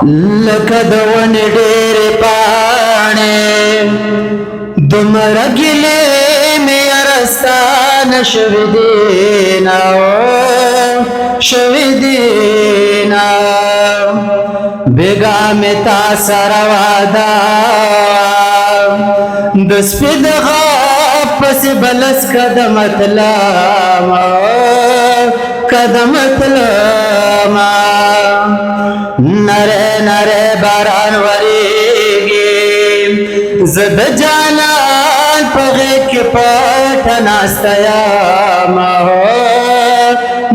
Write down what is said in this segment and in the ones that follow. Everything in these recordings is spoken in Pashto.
لکه د ونې ډېرې پاڼې دومره ګیلې مې یاره ستا نه شوې دینه شوې دینه بېګا مې تا سره واده د سپي د غاب پسې بلس قدمه تلمه قدمه تلمه نره نره باران وریږي زه د جانان په غېږ کې پټه ناسته یمه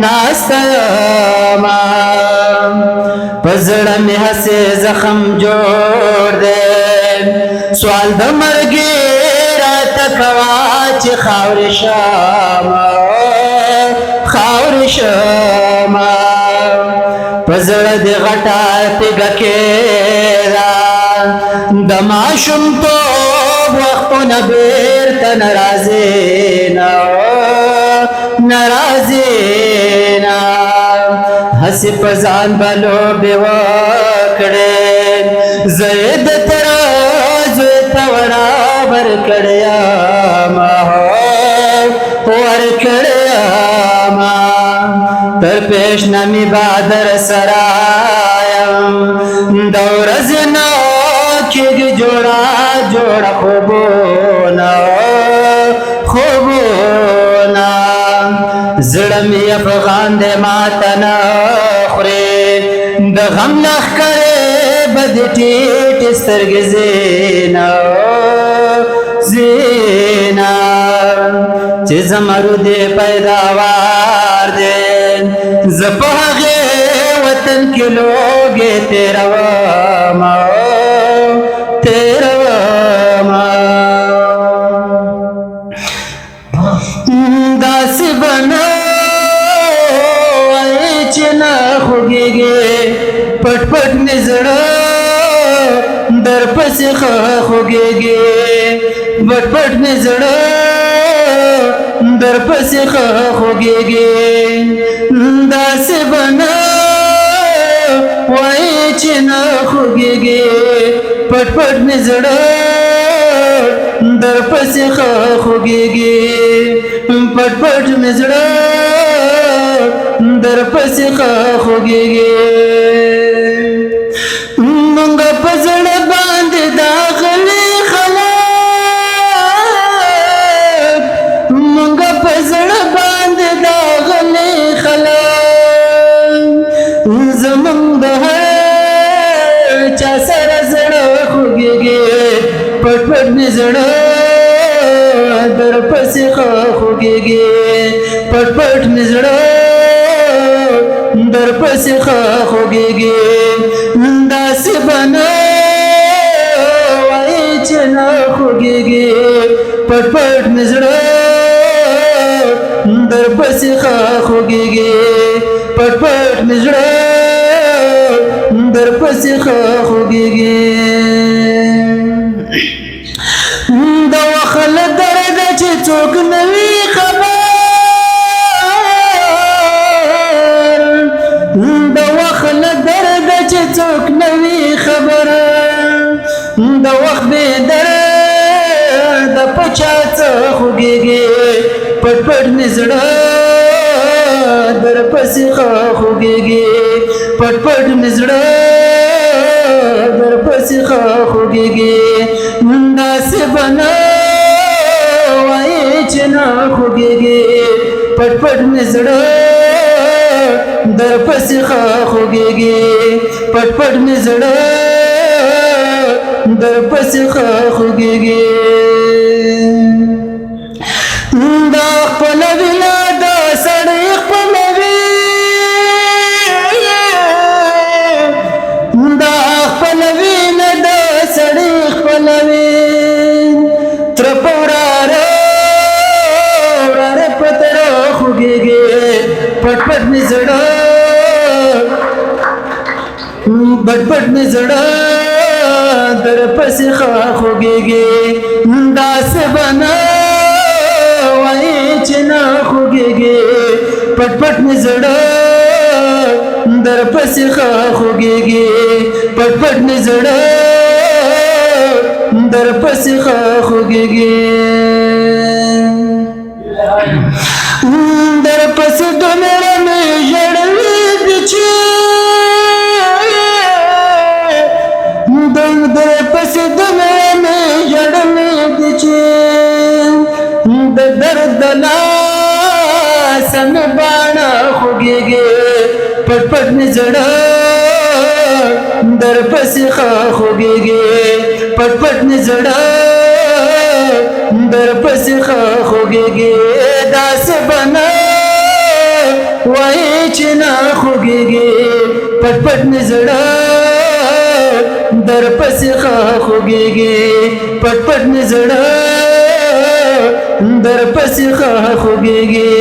ناسته یمه په زړه مې هسې زخم جوړ دی سوال د مرګ راته کوه چې خاورې شمه خاورې شمه په زړه دې غټه تیږه کېده د ماشومتوب وختونه بېرته نه راځي نه نه راځي نه هسې په ځان به لوبې وکړې زه یې د تره زوی ته برابر کړی یمه ورکړی یمه تر پیشنمي به در سره یم د ورځې نه کېږي جوړه جوړه خوبونه خوبونه زړه مې افغان دی ماته نه خورې د غم لښکرې به دې ټیټې سترګې زینه زینه چې زمرود پیداوار دی زه په هغې وطن کې لوږې تېرومه تېرومه داسې به نه وایې چې نه خوږېږې پټ پټ مې زړه در پسې خوږېږې پټ پټ مې زړه در پسې خوږېږې داسې به نه وایې چې نه خوږېږې پټ پټ مې زړه در پسې خوږېږې پټ پټ مې زړه در پسې خوږېږې مونږ په زړه باندې داغلي خلک مونږ په زړه باندې داغلي خلک زمونږ د هر چا سره زړه خوږېږي پټ پټ مې زړه در پسې خوږېږي پټ پټ مې زړه در پسې خوږېږي داسې به نه وایې چې نه خوږېږي پټ پټ مې زړه در پسې خوږېږي پټ پټ مې زړه در پسې خوږېږي د وخت له درده چې څوک نه وي خبر د وخت له درده چې څوک نه وي خبر د وخت بې درده په چا څه خوږېږي پټ پټ مې زړه در پسې خوږېږي پټ پټ مې زړه در پسې خوږېږي داسې به نه وایې چې نه خوږېږي پټ پټ مې زړه در پسې خوږېږي پټ پټ مې زړه در پسې خوږېږي دا خپلوي نه دا سړی خپلوي دا خپلوي نه دا سړی خپلوي تر په وراره وراره په تره خوږېږي پټ پټ مې زړه پټ پټ مې زړه در پسې خوږېږي داسې به نه وایې چې نه خوږېږي پټ پټ مې زړه در پسې خوږېږي پټ پټ نزړه در پسې خوږېږي در پسې دومره مې ژړلي دي چې در پسې دومره مې ژړلي دي چې د درد د لاسه مې باڼه خوږېږي پټ پټ مې زړه در پسې خوږېږي پټ پټ مې زړه در پسې خوږېږي داسې به نه وایي چې نه خوږېږي پټ پټ مې زړه در پسې خوږېږي پټ پټ مې زړه در پسې خوږېږي